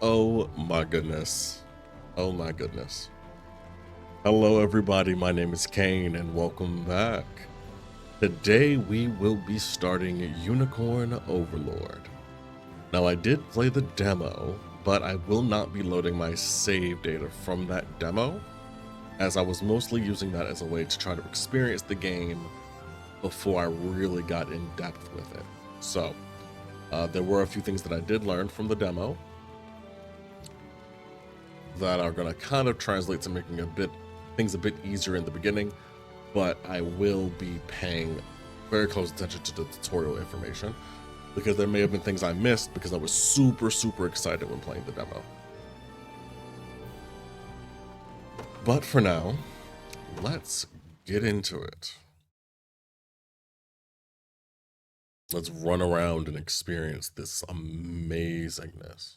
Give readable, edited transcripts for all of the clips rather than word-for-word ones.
Oh my goodness. Oh my goodness. Hello everybody, my name is Kane and welcome back. Today we will be starting Unicorn Overlord. Now I did play the demo, but I will not be loading my save data from that demo, as I was mostly using that as a way to try to experience the game before I really got in depth with it. So there were a few things that I did learn from the demo that are going to kind of translate to making things a bit easier in the beginning, but I will be paying very close attention to the tutorial information because there may have been things I missed because I was super excited when playing the demo. But for now, let's get into it. Let's run around and experience this amazingness.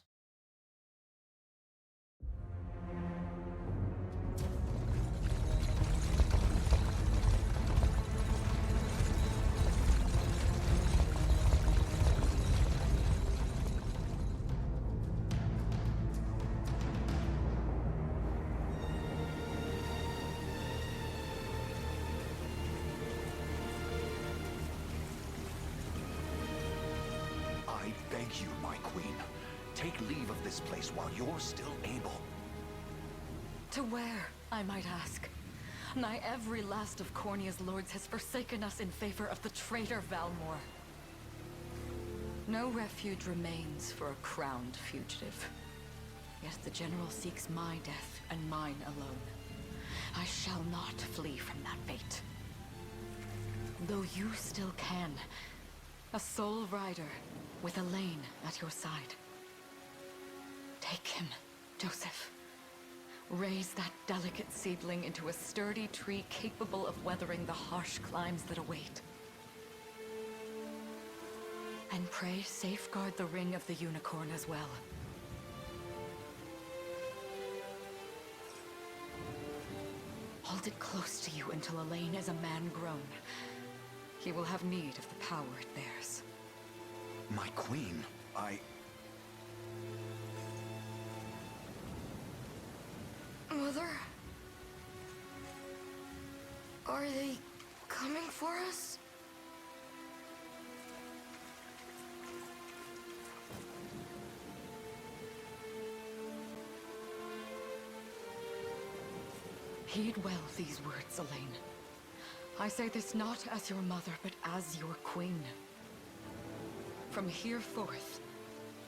I beg you, my queen, take leave of this place while you're still able. To where, I might ask? Nigh every last of Cornia's lords has forsaken us in favor of the traitor Valmor. No refuge remains for a crowned fugitive. Yet the general seeks my death and mine alone. I shall not flee from that fate. Though you still can, a sole rider with Elaine at your side. Take him, Joseph. Raise that delicate seedling into a sturdy tree capable of weathering the harsh climes that await. And pray safeguard the ring of the unicorn as well. Hold it close to you until Elaine is a man grown. He will have need of the power it bears. My queen, Mother? Are they coming for us? Heed well these words, Elaine. I say this not as your mother, but as your queen. From here forth,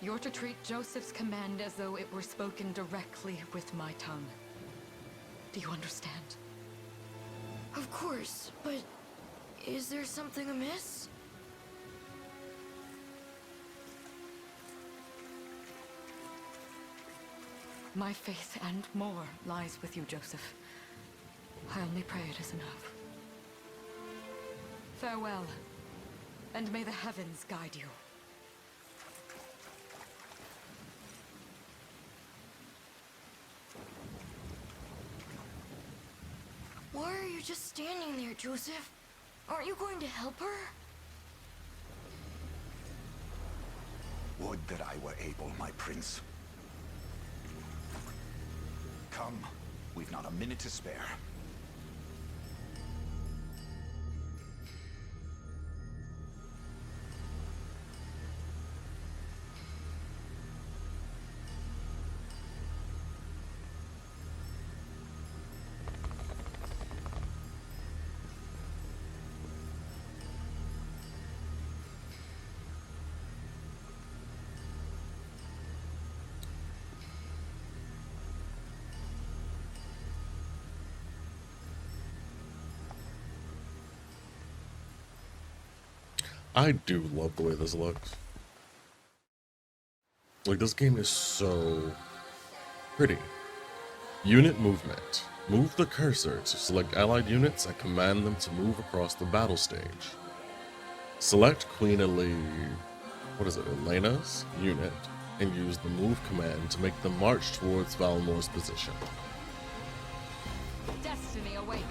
you're to treat Joseph's command as though it were spoken directly with my tongue. Do you understand? Of course, but is there something amiss? My faith and more lies with you, Joseph. I only pray it is enough. Farewell, and may the heavens guide you. Why are you just standing there, Joseph? Aren't you going to help her? would that I were able, my prince. Come, we've not a minute to spare. I do love the way this looks. Like, this game is so pretty. Unit movement. Move the cursor to select allied units and command them to move across the battle stage. Select Elena's unit and use the move command to make them march towards Valmor's position. Destiny awaits.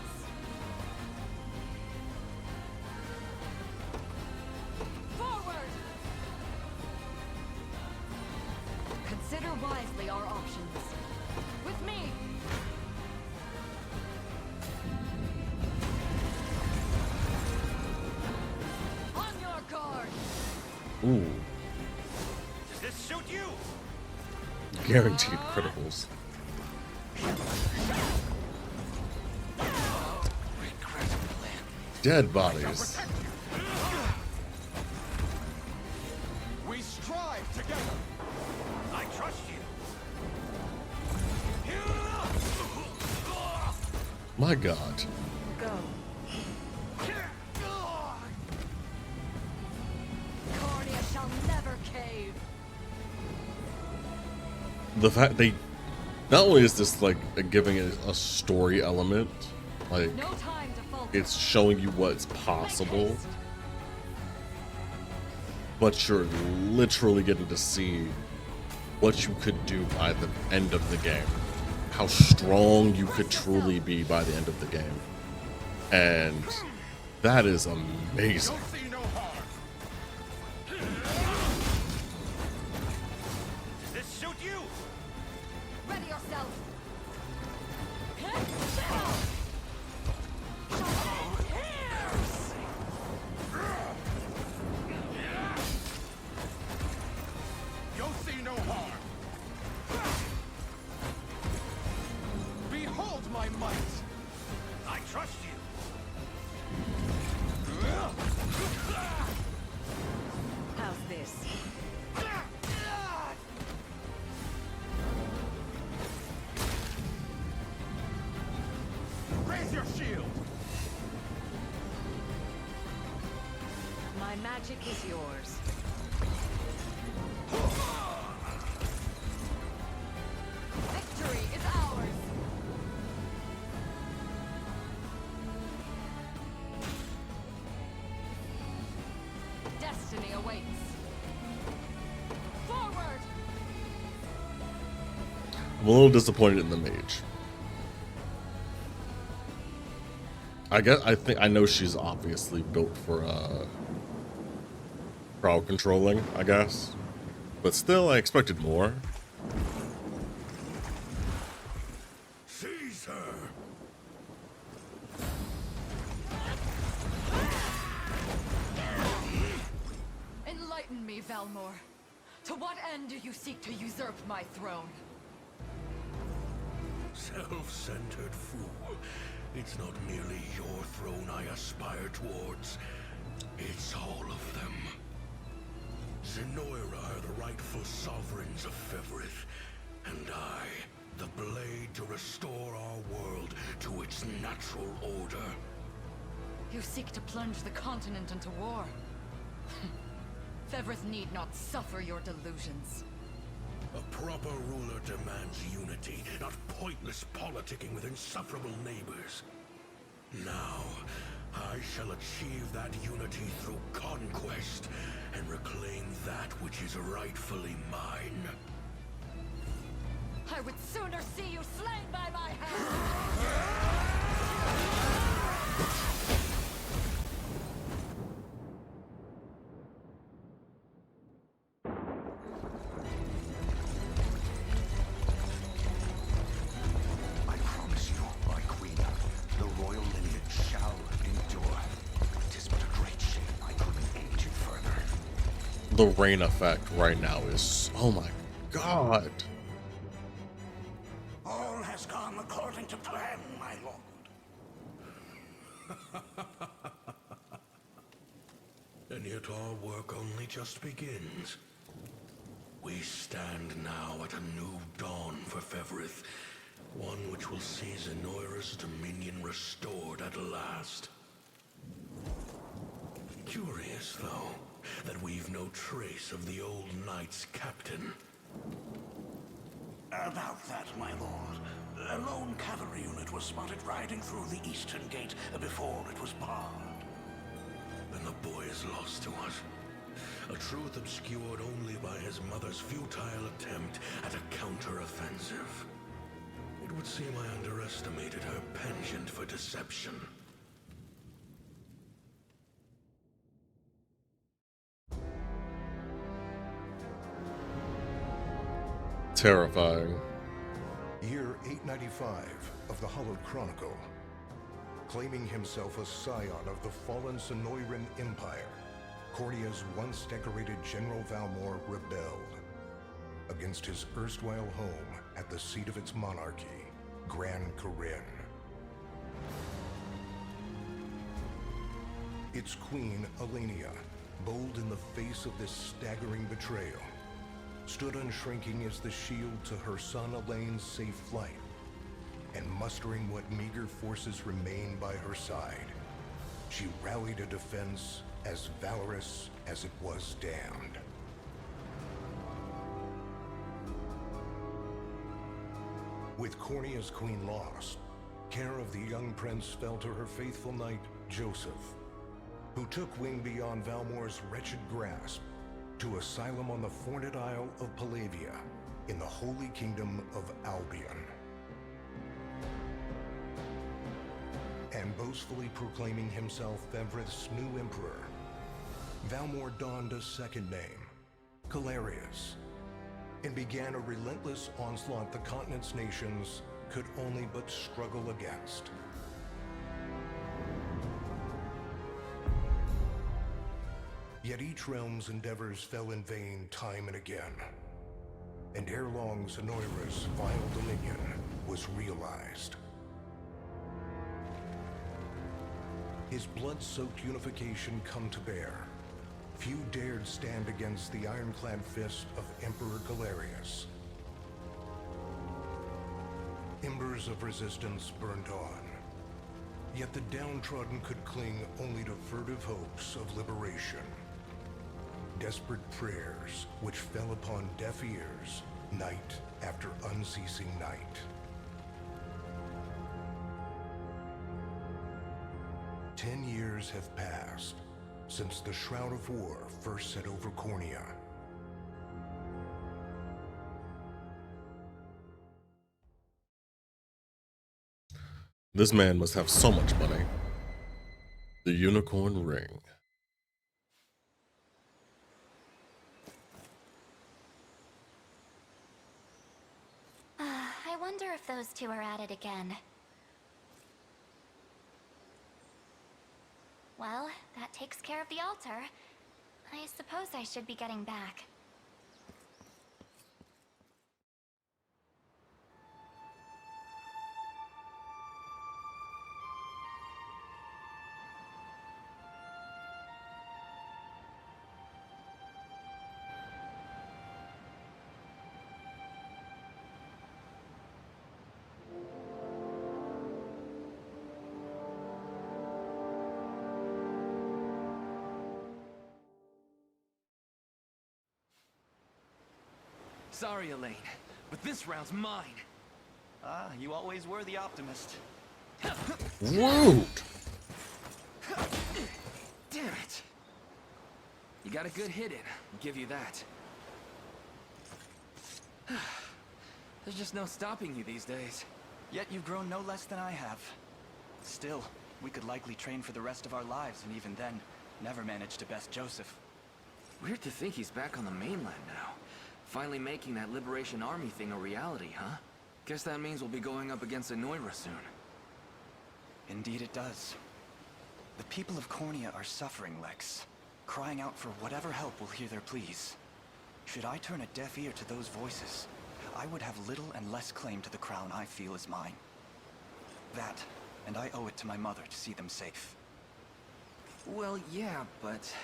Forward! Consider Consider wisely our options. With me! On your guard! Ooh, Does this suit you? guaranteed criticals. Dead bodies. We strive together. I trust you. My God. Go. Cornea shall never cave. The fact they, not only is this like giving it a story element, like No time to falter. it's showing you what's possible, but you're literally getting to see what you could do by the end of the game, how strong you could truly be by the end of the game, and that is amazing. You'll see no harm. Does this suit you? Ready yourself. You'll see no harm. Behold my might. I trust you. How's this? Raise your shield. My magic is yours. Victory is ours. Destiny awaits. Forward! I'm a little disappointed in the mage. I know she's obviously built for crowd controlling, I guess. But still, I expected more. Seize her. Enlighten me, Valmor. To what end do you seek to usurp my throne? Self-centered fool. It's not merely your throne I aspire towards. It's all of them. Zenoira are the rightful sovereigns of Fevrith, and I, the blade to restore our world to its natural order. You seek to plunge the continent into war. Fevrith need not suffer your delusions. A proper ruler demands unity, not pointless politicking with insufferable neighbors. Now, I shall achieve that unity through conquest and reclaim that which is rightfully mine. I would sooner see you slain by my hand! I promise you, my queen, the royal lineage shall endure. 'Tis but a great shame I couldn't aid you further. The rain effect right now is, oh my God. All has gone according to plan, my lord. And yet our work only just begins. We stand now at a new dawn for Fevrith, one which will see Zenoira's dominion restored at last. Curious, though, that we've no trace of the old knight's captain. About that, my lord. A lone cavalry unit was spotted riding through the eastern gate before it was barred. Then the boy is lost to us. A truth obscured only by his mother's futile attempt at a counter-offensive. It would seem I underestimated her penchant for deception. Terrifying. Year 895 of the Hallowed Chronicle. Claiming himself a scion of the fallen Sonoran Empire, Cornia's once decorated General Valmor rebelled against his erstwhile home at the seat of its monarchy, Gran Corinne. Its queen, Elenia, bold in the face of this staggering betrayal, stood unshrinking as the shield to her son Elaine's safe flight, and mustering what meager forces remained by her side, she rallied a defense as valorous as it was damned. With Cornia's queen lost, care of the young prince fell to her faithful knight, Joseph, who took wing beyond Valmor's wretched grasp to asylum on the Fornit Isle of Palavia in the Holy Kingdom of Albion. And boastfully proclaiming himself Fenrith's new emperor, Valmor donned a second name, Calarius, and began a relentless onslaught the continent's nations could only but struggle against. Yet each realm's endeavors fell in vain time and again, and ere long Zenoira's vile dominion was realized. His blood-soaked unification come to bear, few dared stand against the ironclad fist of Emperor Galerius. Embers of resistance burned on, yet the downtrodden could cling only to furtive hopes of liberation. Desperate prayers which fell upon deaf ears night after unceasing night. "10 years have passed since the Shroud of War first set over Cornia. This man must have so much money. The Unicorn Ring. I wonder if those two are at it again. Well, that takes care of the altar. I suppose I should be getting back. Sorry, Elaine, but this round's mine. Ah, you always were the optimist. Rude. Damn it. You got a good hit in, I'll give you that. There's just no stopping you these days. Yet you've grown no less than I have. Still, we could likely train for the rest of our lives, and even then, never manage to best Joseph. Weird to think he's back on the mainland now. Finally making that Liberation Army thing a reality, huh? Guess that means we'll be going up against Zenoira soon. Indeed it does. The people of Cornia are suffering, Lex. Crying out for whatever help will hear their pleas. Should I turn a deaf ear to those voices, I would have little and less claim to the crown I feel is mine. That, and I owe it to my mother to see them safe. Well, yeah, but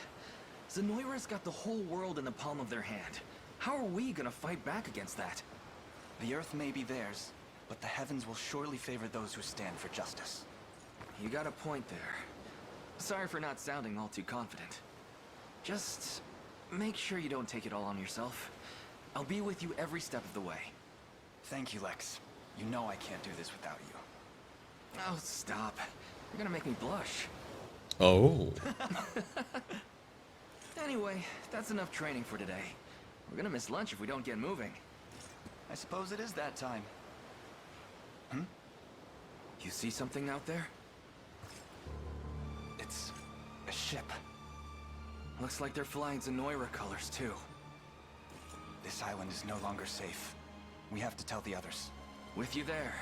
Zenoira's got the whole world in the palm of their hand. How are we gonna fight back against that? The earth may be theirs, but the heavens will surely favor those who stand for justice. You got a point there. Sorry for not sounding all too confident. Just make sure you don't take it all on yourself. I'll be with you every step of the way. Thank you, Lex. You know I can't do this without you. Oh, stop. You're gonna make me blush. Oh. Anyway, that's enough training for today. We're gonna miss lunch if we don't get moving. I suppose it is that time. You see something out there? It's a ship. Looks like they're flying Zenoira colors, too. This island is no longer safe. We have to tell the others. With you there.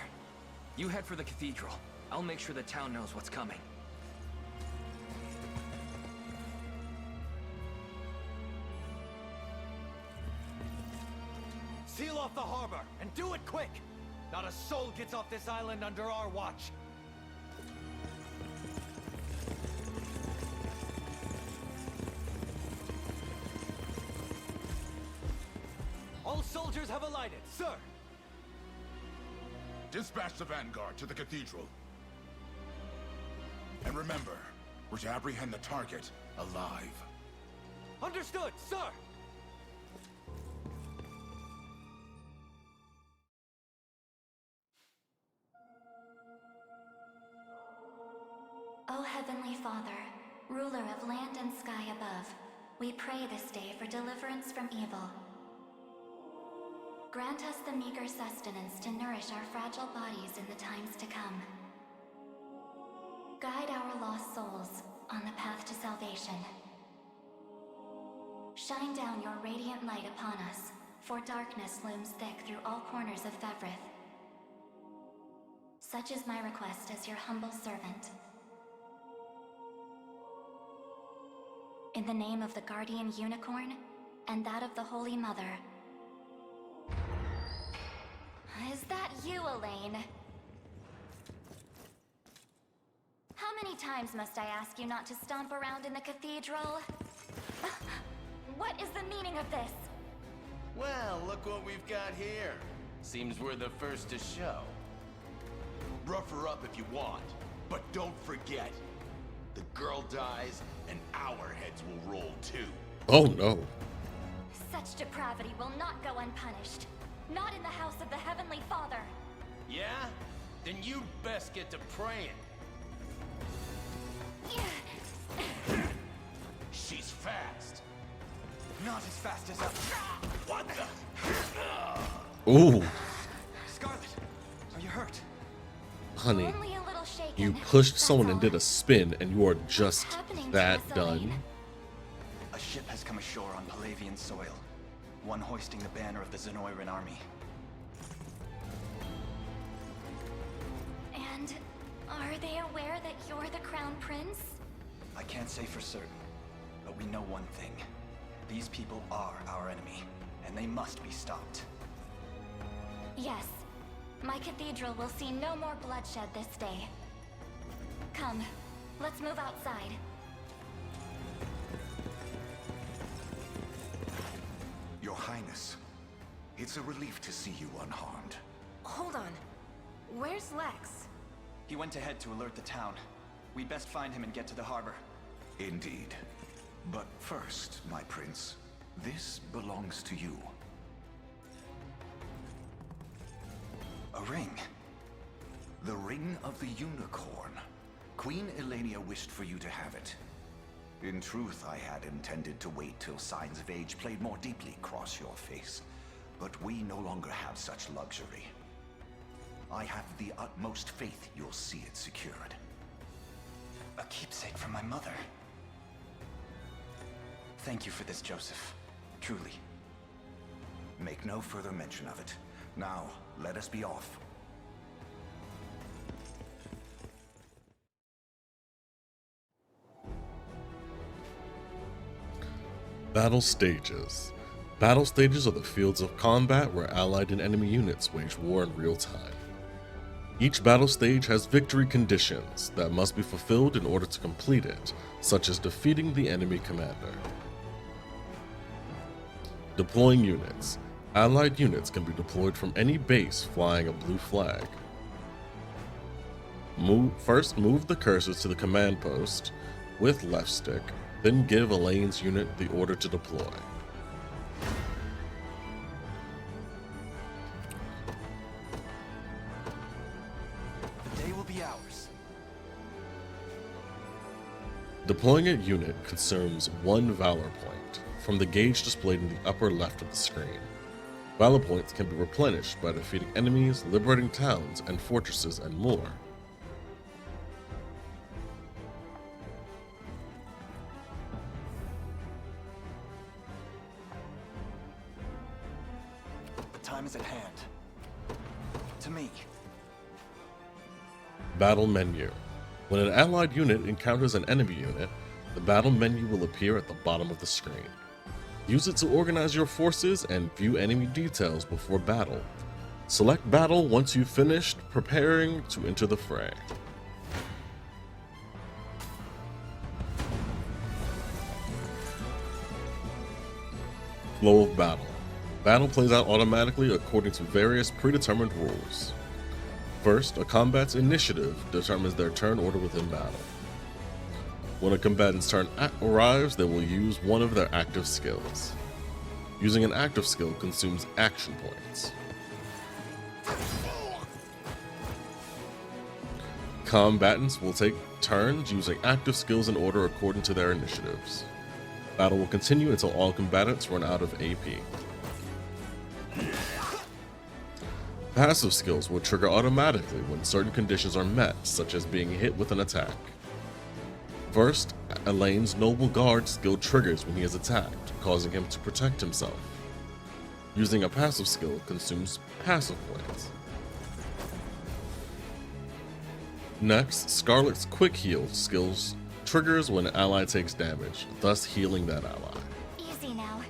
You head for the cathedral. I'll make sure the town knows what's coming. Seal off the harbor, and do it quick! Not a soul gets off this island under our watch. All soldiers have alighted, sir! Dispatch the vanguard to the cathedral. And remember, we're to apprehend the target alive. Understood, sir! O Heavenly Father, ruler of land and sky above, we pray this day for deliverance from evil. Grant us the meager sustenance to nourish our fragile bodies in the times to come. Guide our lost souls on the path to salvation. Shine down your radiant light upon us, for darkness looms thick through all corners of Fevrith. Such is my request as your humble servant. In the name of the Guardian Unicorn, and that of the Holy Mother. Is that you, Elaine? How many times must I ask you not to stomp around in the cathedral? What is the meaning of this? Well, look what we've got here. Seems we're the first to show. Rough her up if you want, but don't forget, the girl dies and our heads will roll too. Oh no. Such depravity will not go unpunished. Not in the house of the Heavenly Father. Yeah? Then you'd best get to praying. She's fast. Not as fast as us. What the? Ooh, Scarlet, are you hurt? honey. Only a little shaken. You pushed that's someone all. and did a spin, and you are just happening to that us, done. Elaine? A ship has come ashore on Palavian soil. One hoisting the banner of the Zenoiran army. And are they aware that you're the Crown Prince? I can't say for certain, but we know one thing. These people are our enemy, and they must be stopped. Yes. My cathedral will see no more bloodshed this day. Come, let's move outside. Your Highness, it's a relief to see you unharmed. Hold on. Where's Lex? He went ahead to alert the town. We'd best find him and get to the harbor. Indeed. But first, my prince, this belongs to you. A ring. The Ring of the Unicorn. Queen Elenia wished for you to have it. In truth, I had intended to wait till signs of age played more deeply across your face. But we no longer have such luxury. I have the utmost faith you'll see it secured. A keepsake from my mother. Thank you for this, Joseph. Truly. Make no further mention of it. Now, let us be off. Battle stages. Battle stages are the fields of combat where allied and enemy units wage war in real time. Each battle stage has victory conditions that must be fulfilled in order to complete it, such as defeating the enemy commander. Deploying units. Allied units can be deployed from any base flying a blue flag. First, move the cursor to the command post with left stick, then give Elaine's unit the order to deploy. The day will be ours. Deploying a unit consumes one Valor point from the gauge displayed in the upper left of the screen. Valor points can be replenished by defeating enemies, liberating towns and fortresses, and more. The time is at hand. To me. Battle menu. When an allied unit encounters an enemy unit, the battle menu will appear at the bottom of the screen. Use it to organize your forces and view enemy details before battle. Select battle once you've finished preparing to enter the fray. Flow of battle. Battle plays out automatically according to various predetermined rules. First, a combat's initiative determines their turn order within battle. When a combatant's turn arrives, they will use one of their active skills. Using an active skill consumes action points. Combatants will take turns using active skills in order according to their initiatives. Battle will continue until all combatants run out of AP. Passive skills will trigger automatically when certain conditions are met, such as being hit with an attack. First, Elaine's Noble Guard skill triggers when he is attacked, causing him to protect himself. Using a passive skill consumes passive points. Next, Scarlet's Quick Heal skills triggers when an ally takes damage, thus healing that ally. Easy now.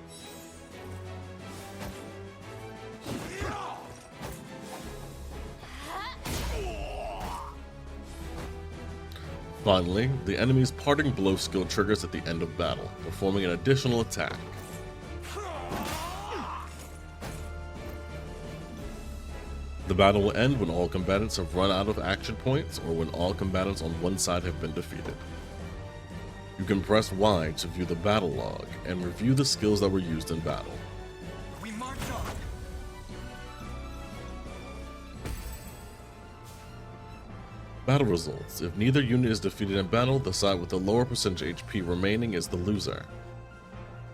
Finally, the enemy's Parting Blow skill triggers at the end of battle, performing an additional attack. The battle will end when all combatants have run out of action points or when all combatants on one side have been defeated. You can press Y to view the battle log and review the skills that were used in battle. We march on. Battle results. If neither unit is defeated in battle, the side with the lower percentage HP remaining is the loser.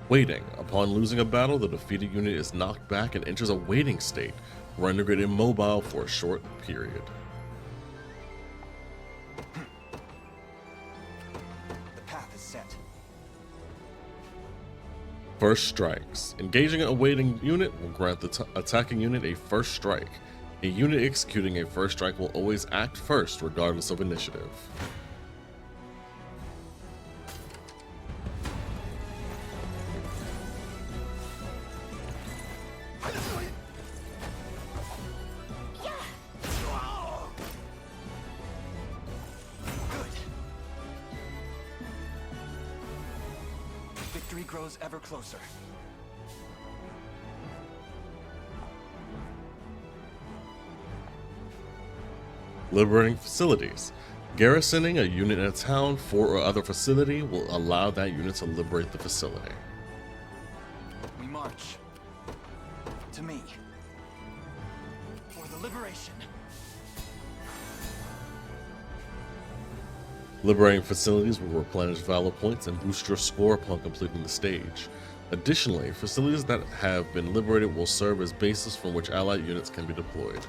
Waiting. Upon losing a battle, the defeated unit is knocked back and enters a waiting state, rendering it immobile for a short period. The path is set. First strikes. Engaging a waiting unit will grant the attacking unit a first strike. A unit executing a first strike will always act first, regardless of initiative. Victory grows ever closer. Liberating facilities. Garrisoning a unit in a town, fort, or other facility will allow that unit to liberate the facility. We march. To me. For the liberation. Liberating facilities will replenish valor points and boost your score upon completing the stage. Additionally, facilities that have been liberated will serve as bases from which allied units can be deployed.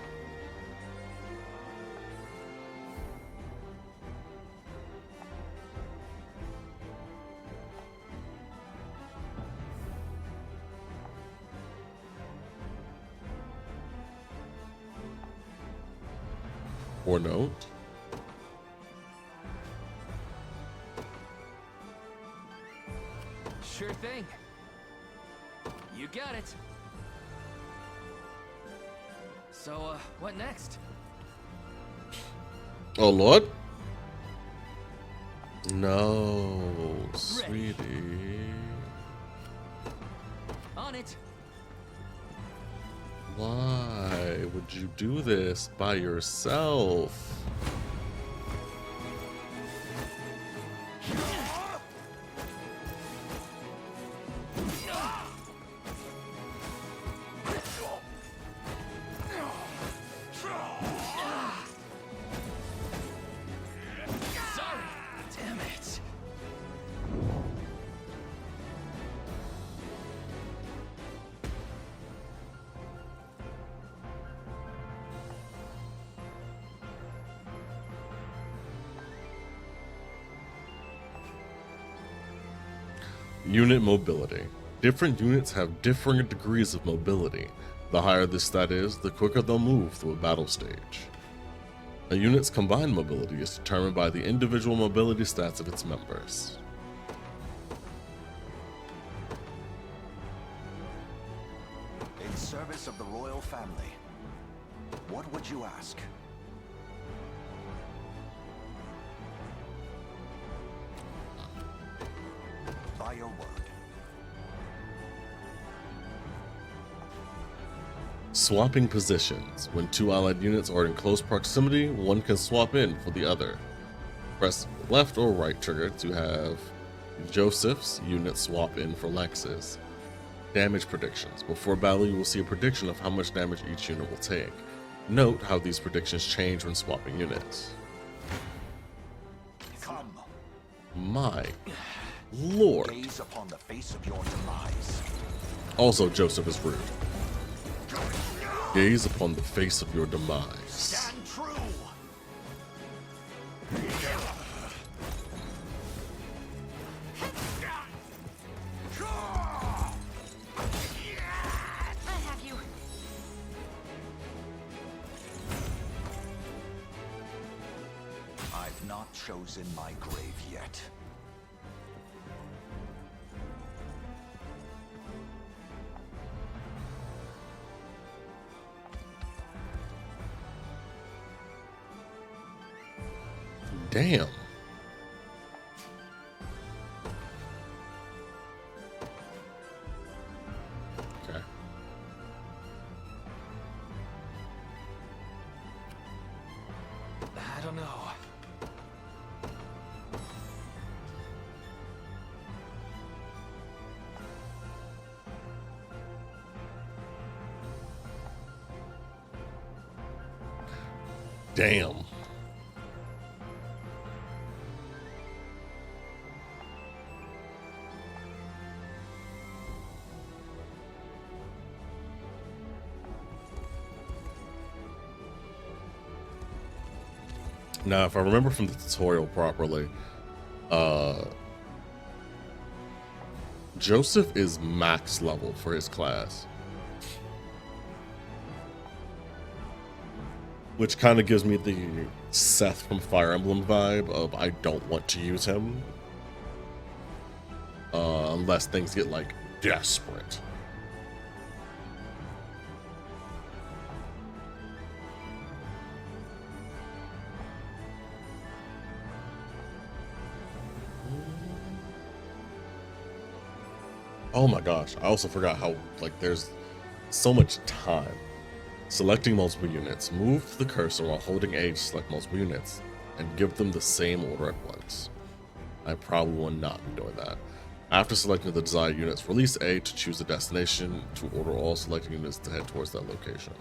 Or note. Sure thing. You got it. So, what next? Oh, Lord? No, sweetie. On it. Why would you do this by yourself? Sorry. Damn it. Unit mobility. Different units have different degrees of mobility. The higher this stat is, the quicker they'll move through a battle stage. A unit's combined mobility is determined by the individual mobility stats of its members. In service of the royal family, what would you ask? By your word. Swapping positions. When two allied units are in close proximity, one can swap in for the other. Press left or right trigger to have Joseph's unit swap in for Lex's. Damage predictions. Before battle, you will see a prediction of how much damage each unit will take. Note how these predictions change when swapping units. Come. My lord. Gaze upon the face of your demise. Also, Joseph is rude. Gaze upon the face of your demise. Stand true. I have you. I've not chosen my grave yet. Damn. Okay. I don't know. Damn. Now, if I remember from the tutorial properly, Joseph is max level for his class, which kind of gives me the Seth from Fire Emblem vibe of I don't want to use him unless things get like desperate. Oh my gosh, I also forgot how, like, there's so much time. Selecting multiple units. Move the cursor while holding A to select multiple units, and give them the same order at once. I probably will not be doing that. After selecting the desired units, release A to choose a destination to order all selected units to head towards that location.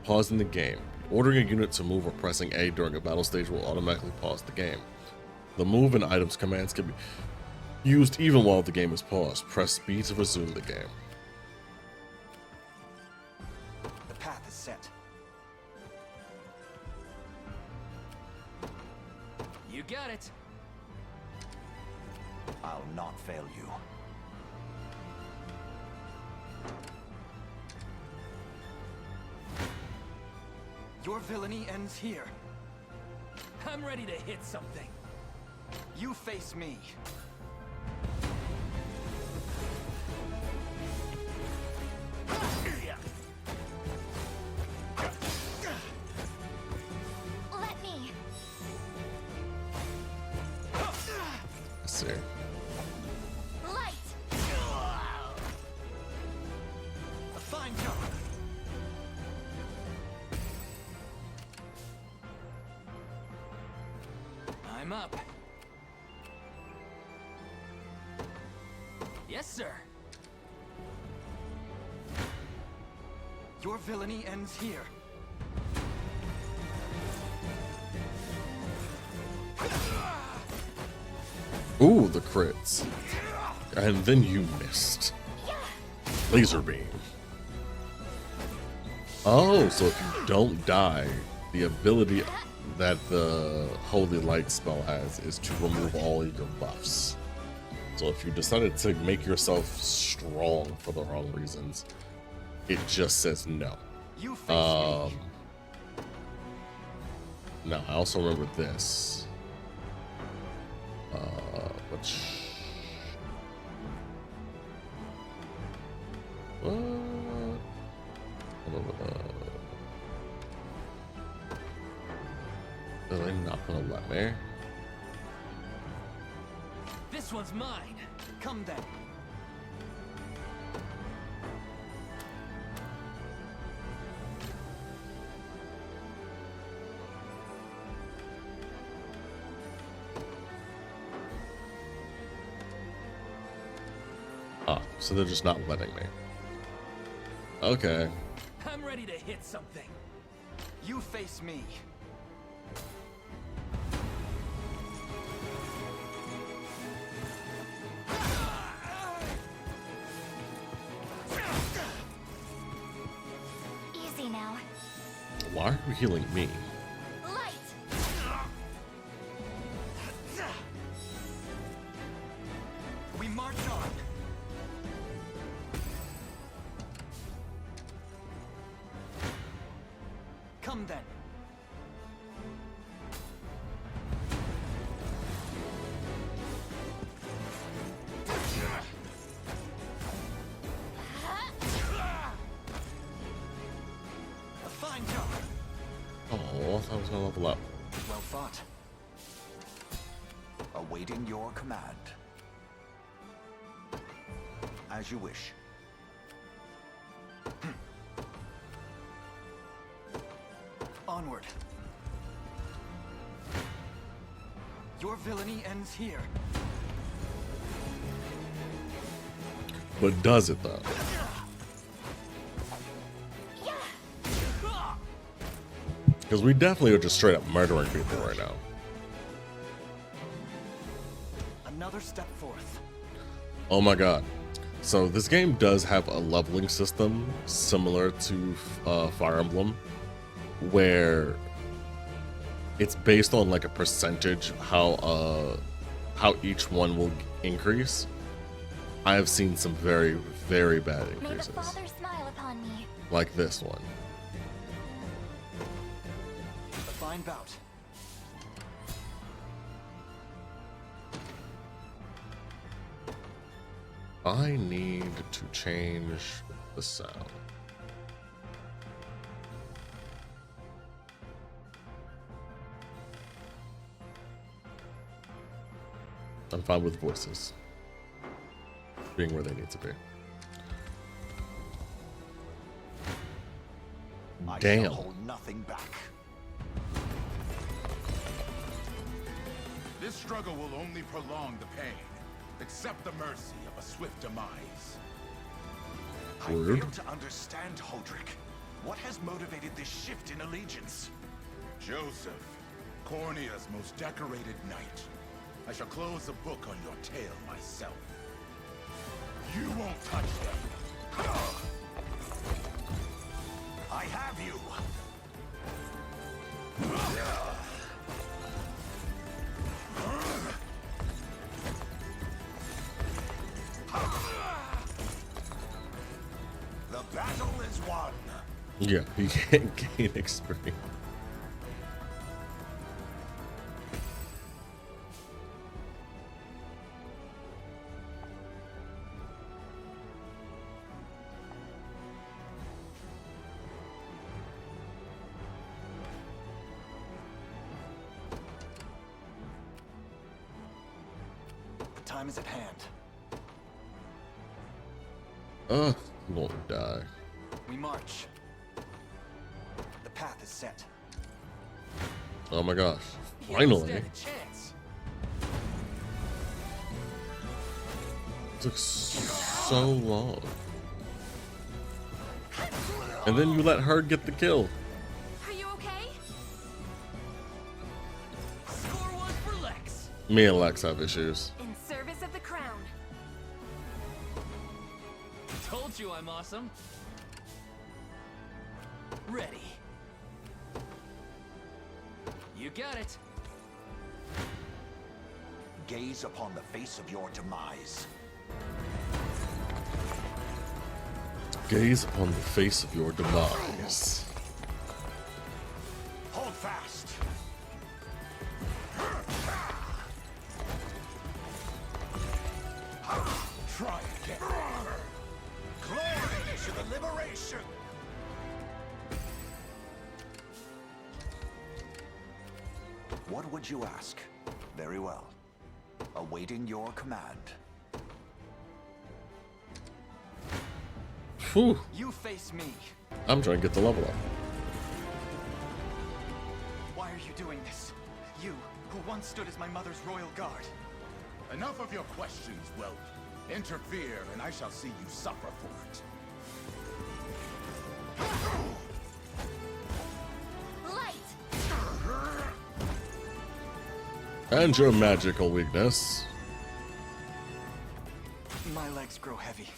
Pausing the game. Ordering a unit to move or pressing A during a battle stage will automatically pause the game. The move and items commands can be used even while the game is paused. Press B to resume the game. The path is set. You got it. I'll not fail you. Your villainy ends here. I'm ready to hit something. You face me. Let me. Let's see. Light. A fine job. I'm up. Yes, sir. Your villainy ends here. Ooh, the crits. And then you missed. Laser beam. Oh, so if you don't die, the ability that the Holy Light spell has is to remove all of your buffs. So if you decided to make yourself strong for the wrong reasons, it just says no. You face me. No, I also remember this. Which... What? I remember the... Are they not gonna let me? This one's mine. Come then. Ah, so they're just not letting me. Okay. I'm ready to hit something. You face me. Easy now. Why are you healing me? Light. We march on. Come then. A fine job. Oh, I thought I was gonna level up. Well fought. Awaiting your command. As you wish. Onward. Your villainy ends here. But does it though? Because we definitely are just straight up murdering people right now. Another step forth. Oh my god. So this game does have a leveling system similar to Fire Emblem, where it's based on like a percentage how each one will increase. I have seen some very, very bad May the increases. Father smile upon me. Like this one. A fine bout. I need to change the sound. I'm fine with voices being where they need to be. I Damn. shall hold nothing back. This struggle will only prolong the pain. Accept the mercy of a swift demise. Rude. I fail to understand, Hodrick. What has motivated this shift in allegiance? Joseph, Cornea's most decorated knight. I shall close the book on your tale myself. You won't touch them. I have you. The battle is won. Yeah, you can't gain experience. Time is at hand. I'm gonna die. We march. The path is set. Oh my gosh. You don't Finally. stand a chance. It took so long. And then you let her get the kill. Are you okay? Score one for Lex. Me and Lex have issues. In service of the crown. Told you I'm awesome. Ready. You got it. Gaze upon the face of your demise. Gaze upon the face of your demise. Hold fast. Try again. Glory to the liberation. What would you ask? Very well. Awaiting your command. Whew. You face me. I'm trying to get the level up. Why are you doing this? You, who once stood as my mother's royal guard. Enough of your questions, whelp. Interfere, and I shall see you suffer for it. Light! And your magical weakness. My legs grow heavy.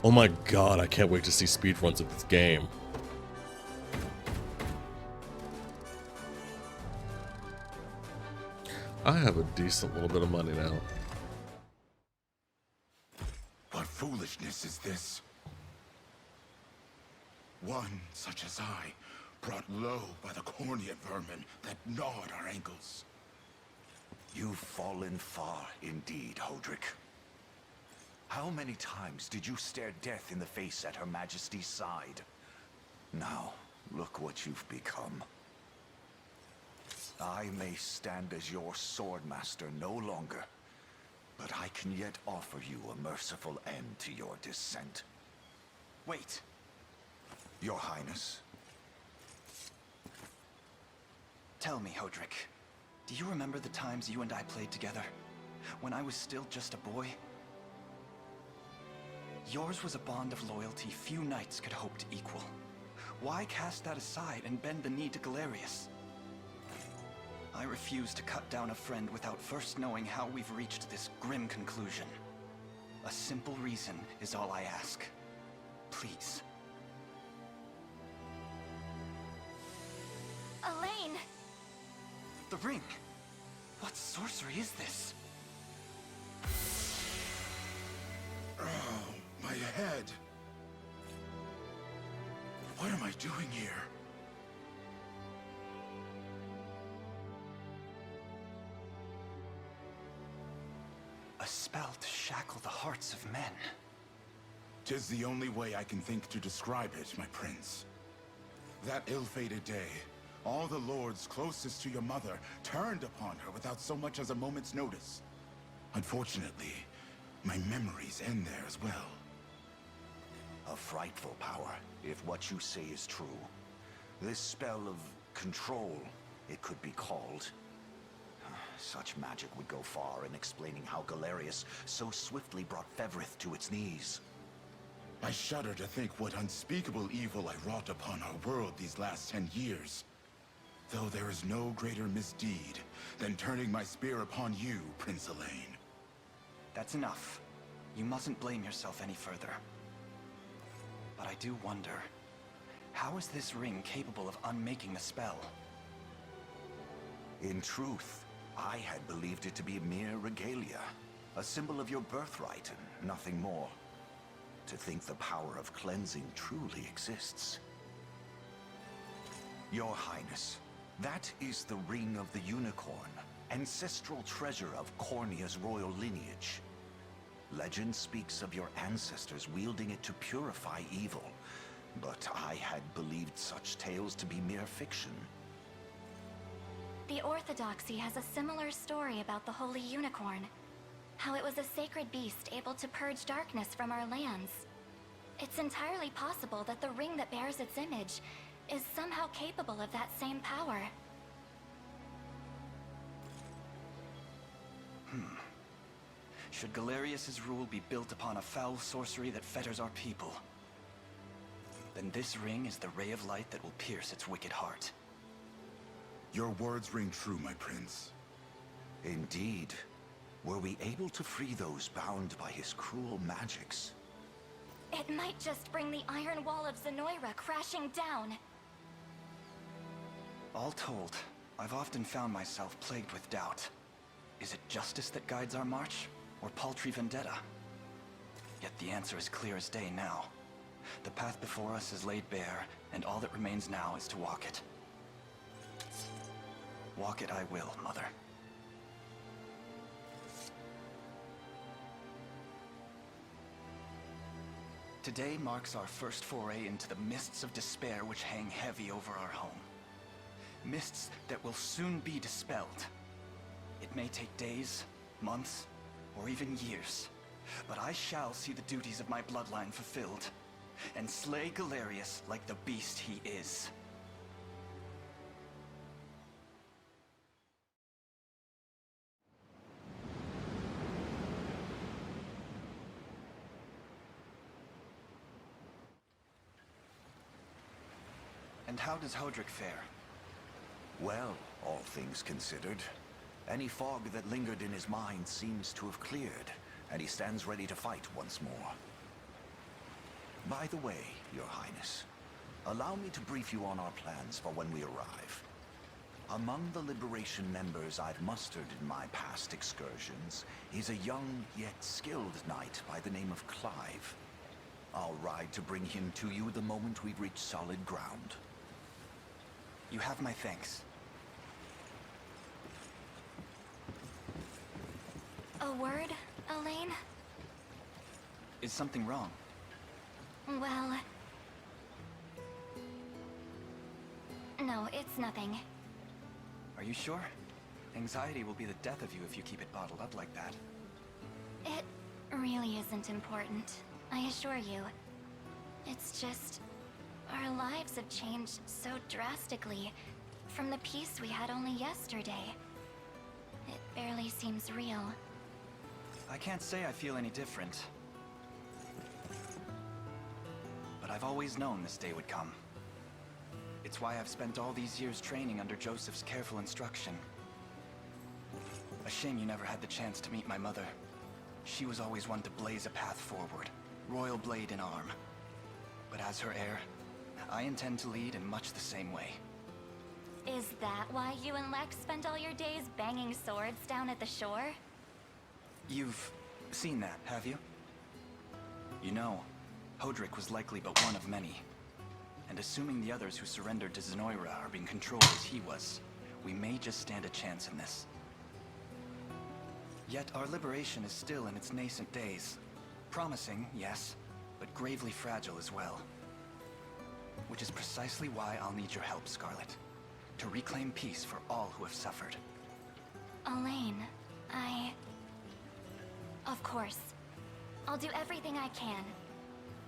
Oh my god, I can't wait to see speedruns of this game. I have a decent little bit of money now. What foolishness is this? One such as I, brought low by the Cornea vermin that gnawed our ankles. You've fallen far indeed, Hodrick. How many times did you stare death in the face at Her Majesty's side? Now, look what you've become. I may stand as your swordmaster no longer, but I can yet offer you a merciful end to your descent. Wait. Your Highness. Tell me, Hodrick, do you remember the times you and I played together? When I was still just a boy? Yours was a bond of loyalty few knights could hope to equal. Why cast that aside and bend the knee to Galerius? I refuse to cut down a friend without first knowing how we've reached this grim conclusion. A simple reason is all I ask. Please. Elaine! The ring! What sorcery is this? Oh, my head. What am I doing here? A spell to shackle the hearts of men. 'Tis the only way I can think to describe it, my prince. That ill-fated day, all the lords closest to your mother turned upon her without so much as a moment's notice. Unfortunately, my memories end there as well. A frightful power, if what you say is true. This spell of control, it could be called. Such magic would go far in explaining how Galerius so swiftly brought Fevrith to its knees. I shudder to think what unspeakable evil I wrought upon our world these last 10 years. Though there is no greater misdeed than turning my spear upon you, Prince Elaine. That's enough. You mustn't blame yourself any further. But I do wonder, how is this ring capable of unmaking the spell? In truth, I had believed it to be mere regalia, a symbol of your birthright and nothing more. To think the power of cleansing truly exists. Your Highness, that is the Ring of the Unicorn, ancestral treasure of Cornea's royal lineage. Legend speaks of your ancestors wielding it to purify evil, but I had believed such tales to be mere fiction. The Orthodoxy has a similar story about the Holy Unicorn. How it was a sacred beast able to purge darkness from our lands. It's entirely possible that the ring that bears its image is somehow capable of that same power. Should Galerius's rule be built upon a foul sorcery that fetters our people, then this ring is the ray of light that will pierce its wicked heart. Your words ring true, my prince. Indeed. Were we able to free those bound by his cruel magics? It might just bring the iron wall of Zenoira crashing down. All told, I've often found myself plagued with doubt. Is it justice that guides our march, or paltry vendetta? Yet the answer is clear as day now. The path before us is laid bare, and all that remains now is to walk it. Walk it I will, Mother. Today marks our first foray into the mists of despair which hang heavy over our home. Mists that will soon be dispelled. It may take days, months, or even years, but I shall see the duties of my bloodline fulfilled, and slay Galerius like the beast he is. And how does Hodrick fare? Well, all things considered, any fog that lingered in his mind seems to have cleared, and he stands ready to fight once more. By the way, Your Highness, allow me to brief you on our plans for when we arrive. Among the Liberation members I've mustered in my past excursions is a young yet skilled knight by the name of Clive. I'll ride to bring him to you the moment we reach solid ground. You have my thanks. A word, Elaine? Is something wrong? Well... No, it's nothing. Are you sure? Anxiety will be the death of you if you keep it bottled up like that. It really isn't important, I assure you. It's just... our lives have changed so drastically from the peace we had only yesterday. It barely seems real. I can't say I feel any different. But I've always known this day would come. It's why I've spent all these years training under Joseph's careful instruction. A shame you never had the chance to meet my mother. She was always one to blaze a path forward, royal blade in arm. But as her heir, I intend to lead in much the same way. Is that why you and Lex spent all your days banging swords down at the shore? You've seen that, have you? You know, Hodrick was likely but one of many. And assuming the others who surrendered to Zenoira are being controlled as he was, we may just stand a chance in this. Yet our liberation is still in its nascent days. Promising, yes, but gravely fragile as well. Which is precisely why I'll need your help, Scarlet. To reclaim peace for all who have suffered. Elaine, Of course. I'll do everything I can.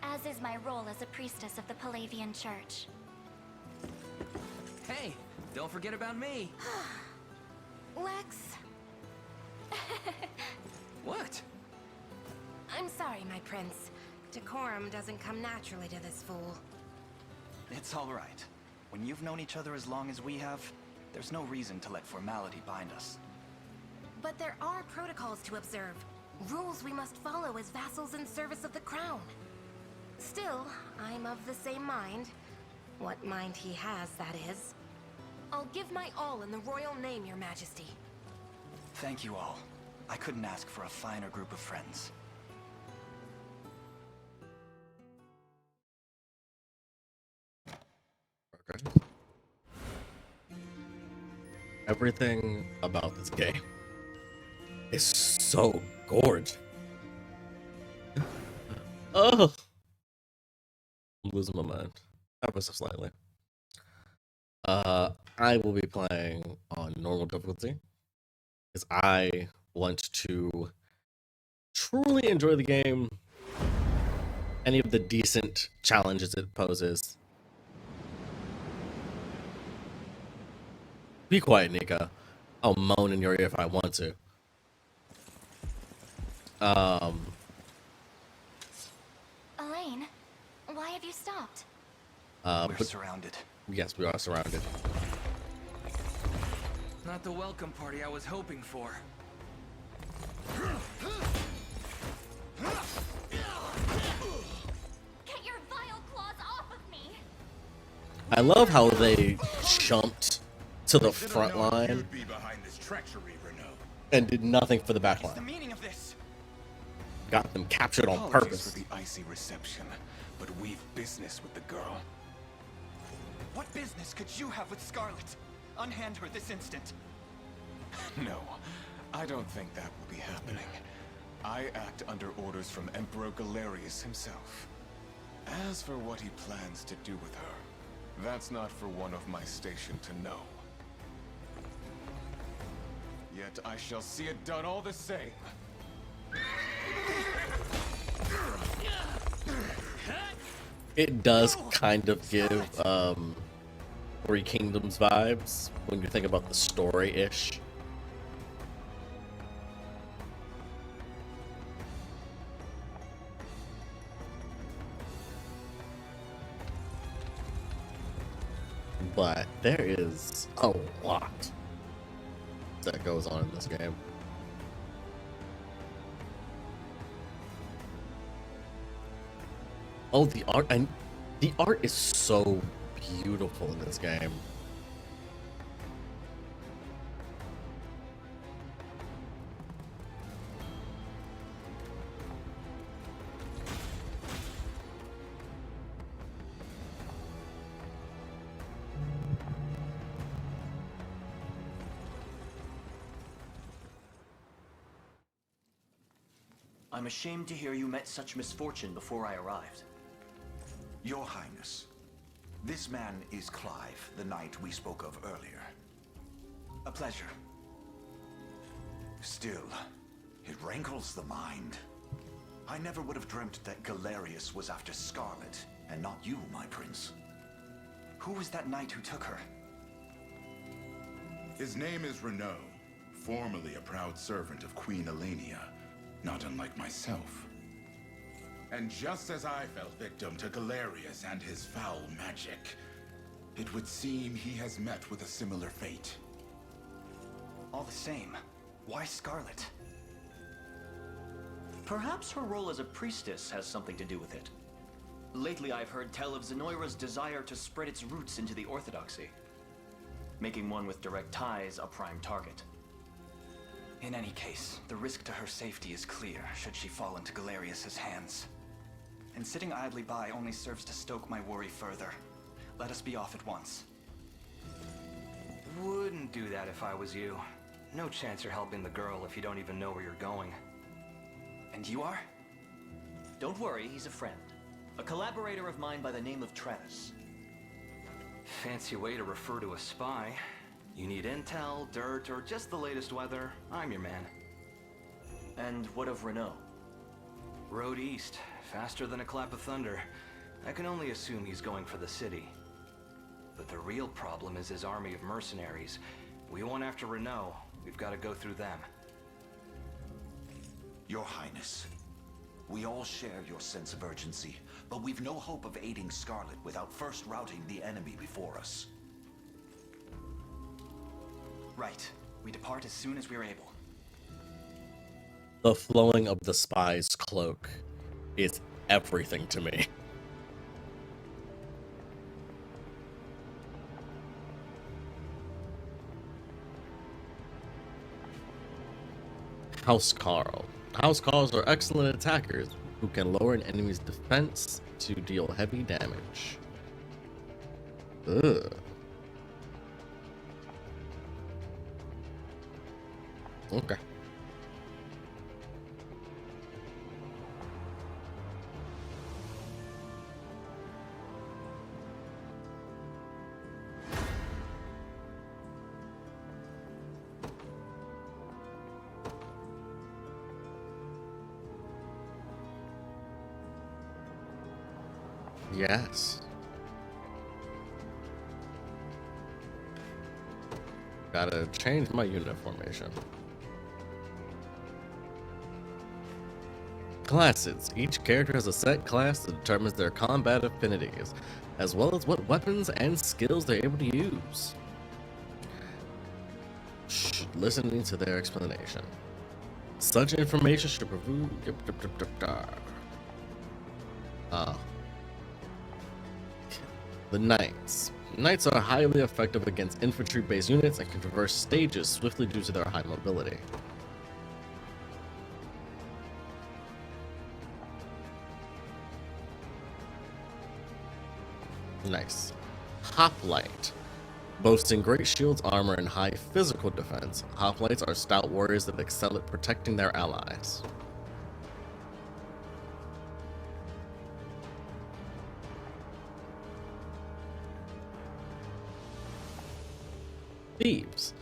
As is my role as a priestess of the Palavian Church. Hey, don't forget about me. Lex. What? I'm sorry, my prince. Decorum doesn't come naturally to this fool. It's all right. When you've known each other as long as we have, there's no reason to let formality bind us. But there are protocols to observe. Rules we must follow as vassals in service of the crown. Still, I'm of the same mind. What mind he has, that is. I'll give my all in the royal name, Your Majesty. Thank you all. I couldn't ask for a finer group of friends. Okay. Everything about this game is so gorgeous. Oh, I'm losing my mind ever so slightly. I will be playing on normal difficulty because I want to truly enjoy the game. Any of the decent challenges it poses. Be quiet, Nika. I'll moan in your ear if I want to. Elaine, why have you stopped? We're surrounded. Yes, we are surrounded. Not the welcome party I was hoping for. Get your vile claws off of me! I love how they jumped to the front line and did nothing for the back What's the line. meaning of this? Got them captured on Apologies purpose. for the icy reception, but we've business with the girl. What business could you have with Scarlet? Unhand her this instant. No, I don't think that will be happening. I act under orders from Emperor Galerius himself. As for what he plans to do with her, that's not for one of my station to know. Yet I shall see it done all the same. It does kind of give Three Kingdoms vibes when you think about the story-ish. But there is a lot that goes on in this game. Oh, the art is so beautiful in this game. I'm ashamed to hear you met such misfortune before I arrived. Your Highness, this man is Clive, the knight we spoke of earlier. A pleasure. Still, it rankles the mind. I never would have dreamt that Galerius was after Scarlet, and not you, my prince. Who was that knight who took her? His name is Renaud, formerly a proud servant of Queen Elenia, not unlike myself. And just as I fell victim to Galerius and his foul magic, it would seem he has met with a similar fate. All the same, why Scarlet? Perhaps her role as a priestess has something to do with it. Lately I've heard tell of Zenoira's desire to spread its roots into the Orthodoxy, making one with direct ties a prime target. In any case, the risk to her safety is clear should she fall into Galerius's hands. And sitting idly by only serves to stoke my worry further. Let us be off at once. Wouldn't do that if I was you. No chance you're helping the girl if you don't even know where you're going. And you are? Don't worry, he's a friend. A collaborator of mine by the name of Travis. Fancy way to refer to a spy. You need intel, dirt, or just the latest weather, I'm your man. And what of Renaud? Road east, faster than a clap of thunder. I can only assume he's going for the city. But the real problem is his army of mercenaries. We want after Renaud, we've got to go through them. Your Highness, we all share your sense of urgency, but we've no hope of aiding Scarlet without first routing the enemy before us. Right. We depart as soon as we're able. The flowing of the spy's cloak is everything to me. House Carl. House Carls are excellent attackers who can lower an enemy's defense to deal heavy damage. Ugh. Okay. Yes. Gotta change my unit formation. Classes. Each character has a set class that determines their combat affinities, as well as what weapons and skills they're able to use. Listening to their explanation. Such information should prove... The Knights. Knights are highly effective against infantry-based units and can traverse stages swiftly due to their high mobility. Nice. Hoplite. Boasting great shields, armor, and high physical defense, hoplites are stout warriors that excel at protecting their allies. Thieves.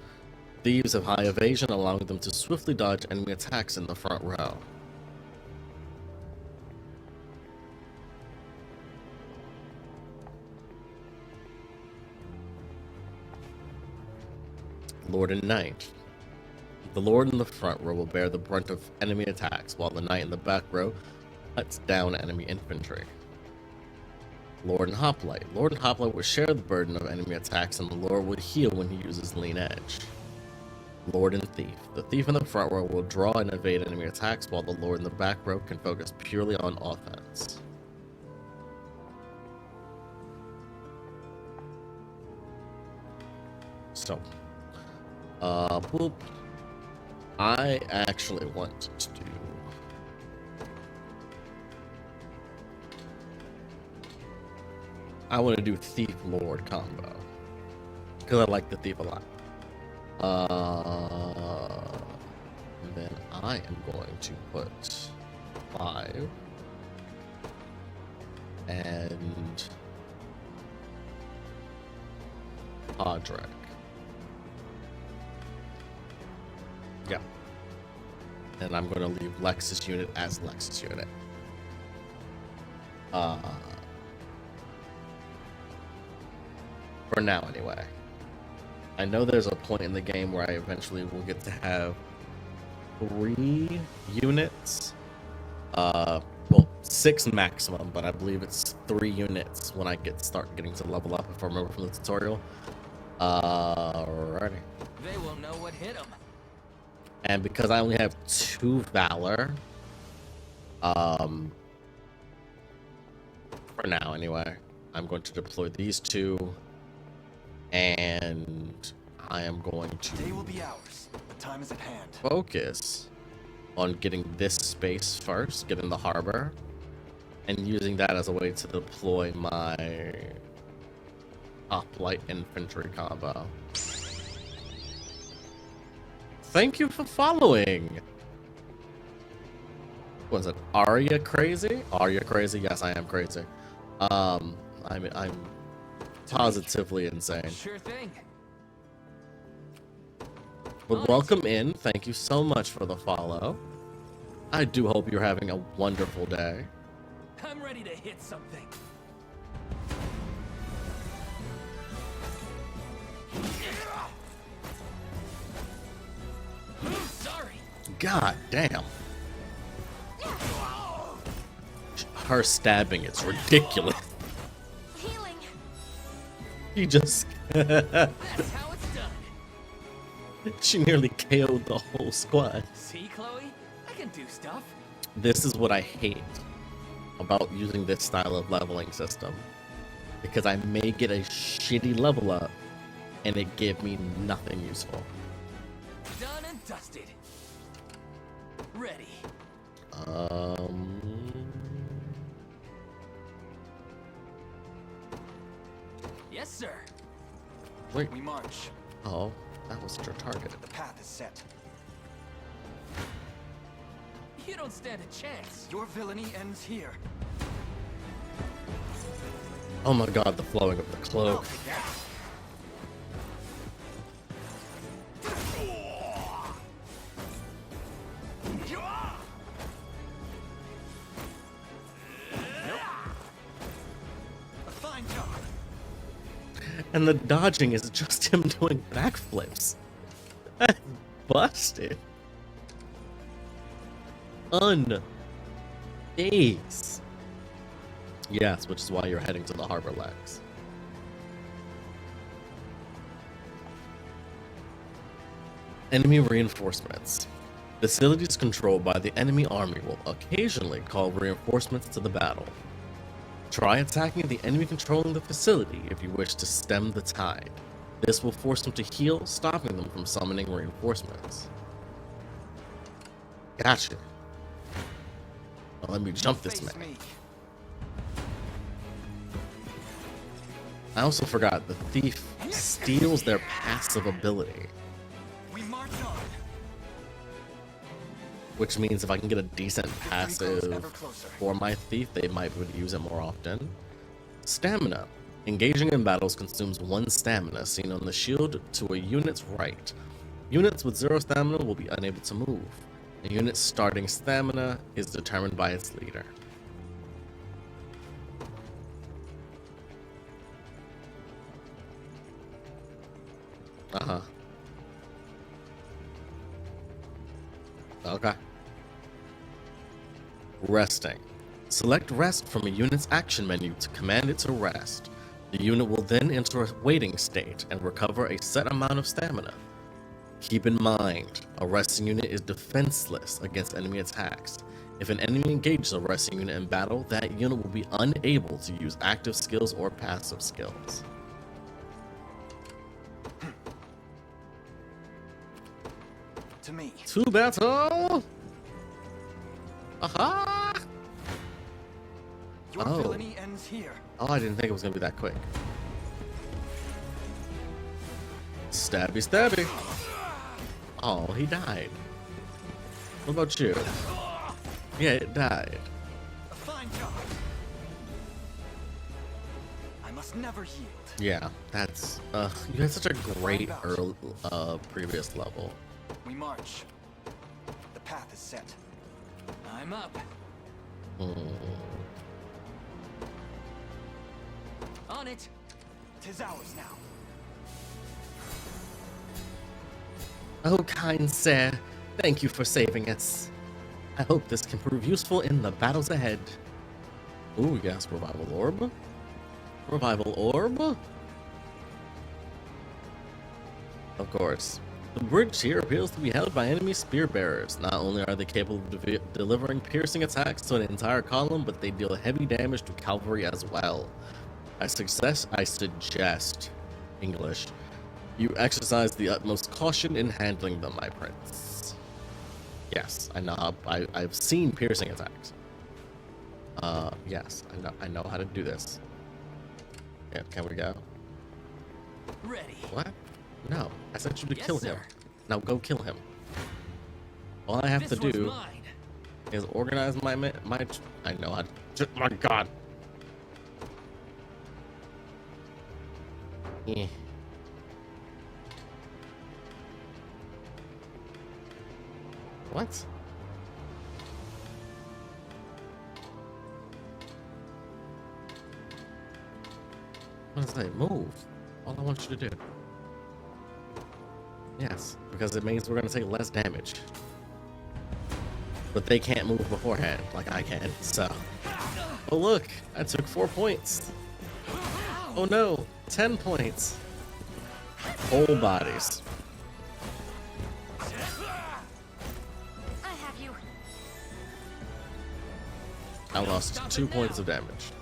Thieves have high evasion, allowing them to swiftly dodge enemy attacks in the front row. Lord and Knight. The Lord in the front row will bear the brunt of enemy attacks, while the Knight in the back row cuts down enemy infantry. Lord and Hoplite. Lord and Hoplite will share the burden of enemy attacks, and the Lord will heal when he uses Lean Edge. Lord and Thief. The Thief in the front row will draw and evade enemy attacks, while the Lord in the back row can focus purely on offense. So, boop. I actually want to do Thief Lord combo because I like the Thief a lot. And then I am going to put 5 and Podrick. Yeah. And I'm going to leave Lex's unit as Lex's unit. For now, anyway. I know there's a point in the game where I eventually will get to have 3 units. Well, 6 maximum, but I believe it's 3 units when I start getting to level up, if I remember from the tutorial. Alrighty. They won't know what hit them. And because I only have 2 Valor, for now anyway, I'm going to deploy these 2, and I am going to Day will be ours. The time is at hand. focus on getting this space first, getting the harbor, and using that as a way to deploy my Hoplite infantry combo. Thank you for following. Was it Arya crazy? Arya crazy? Yes, I am crazy. I'm positively insane. Sure thing. But welcome in. Thank you so much for the follow. I do hope you're having a wonderful day. I'm ready to hit something. Sorry. God damn. Her stabbing is ridiculous. Healing. She just That's how it's done. she nearly KO'd the whole squad. See, Chloe? I can do stuff. This is what I hate about using this style of leveling system. Because I may get a shitty level up and it give me nothing useful. Done and dusted. Ready. Yes, sir. Wait. We march. Oh, that was your target. The path is set. You don't stand a chance. Your villainy ends here. Oh my god, the flowing of the cloak. A fine job. And the dodging is just him doing backflips. That's busted. Days. Yes, which is why you're heading to the harbor, Lex. Enemy reinforcements. Facilities controlled by the enemy army will occasionally call reinforcements to the battle. Try attacking the enemy controlling the facility if you wish to stem the tide. This will force them to heal, stopping them from summoning reinforcements. Gotcha. Well, let me jump this man. I also forgot the thief steals their passive ability. We march on. Which means if I can get a decent passive for my thief, they might be able to use it more often. Stamina. Engaging in battles consumes 1 stamina seen on the shield to a unit's right. Units with 0 stamina will be unable to move. A unit's starting stamina is determined by its leader. Okay. Resting. Select rest from a unit's action menu to command it to rest. The unit will then enter a waiting state and recover a set amount of stamina. Keep in mind, a resting unit is defenseless against enemy attacks. If an enemy engages a resting unit in battle, that unit will be unable to use active skills or passive skills. To me. To battle! Aha! Your villainy ends here. Oh, I didn't think it was gonna be that quick. Stabby, stabby. Oh, he died. What about you? Yeah, it died. A fine job. I must never yield. Yeah, that's you had such a great early, previous level. We march. The path is set. I'm up. On it. 'Tis ours now. Oh, kind sir, thank you for saving us. I hope this can prove useful in the battles ahead. Ooh, yes, revival orb. Revival orb. Of course. The bridge here appears to be held by enemy spear bearers. Not only are they capable of delivering piercing attacks to an entire column, but they deal heavy damage to cavalry as well. I suggest, English, you exercise the utmost caution in handling them, my prince. Yes, I know how, I've seen piercing attacks. Yes, I know how to do this. Yeah, can we go? Ready. What? No, I sent you to Yes, kill sir. him. Now go kill him. All I have This to do one's mine. is organize my. I know how to. My God. Eh. What? What does that move? All I want you to do. Yes, because it means we're gonna take less damage. But they can't move beforehand like I can, so. Oh look, I took 4 points. Oh no, 10 points. Whole bodies. I have you. I lost 2 points of damage.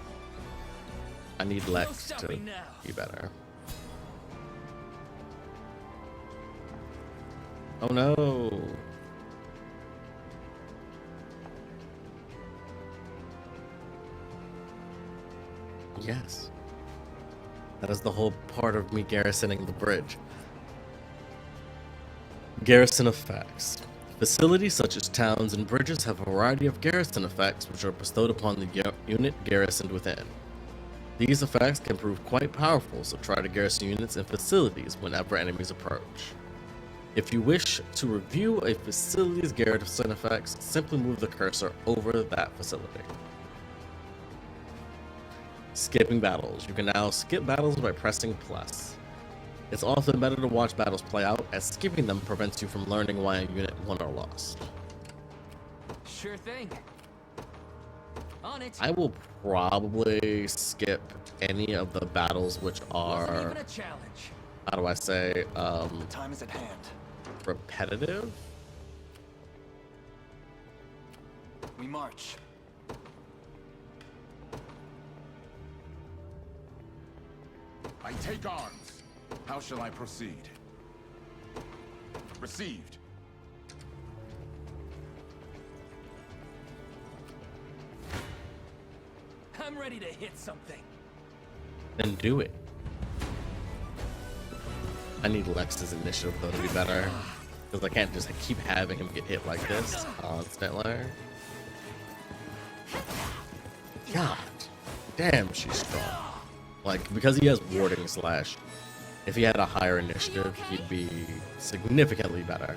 I need Lex to stopping now. be better. Oh no. Yes. That is the whole part of me garrisoning the bridge. Garrison effects. Facilities such as towns and bridges have a variety of garrison effects which are bestowed upon the unit garrisoned within. These effects can prove quite powerful, so try to garrison units and facilities whenever enemies approach. If you wish to review a facility's garrison effects, simply move the cursor over that facility. Skipping battles. You can now skip battles by pressing plus. It's often better to watch battles play out, as skipping them prevents you from learning why a unit won or lost. Sure thing. On it. I will probably skip any of the battles which Wasn't are, even a challenge. how do I say, Time is at hand. repetitive? We march. take arms. How shall I proceed? Received. I'm ready to hit something. Then do it. I need Lex's initiative though to be better, because I can't just keep having him get hit like this constantly. God damn, she's strong. Like, because he has warding slash, if he had a higher initiative, he'd be significantly better.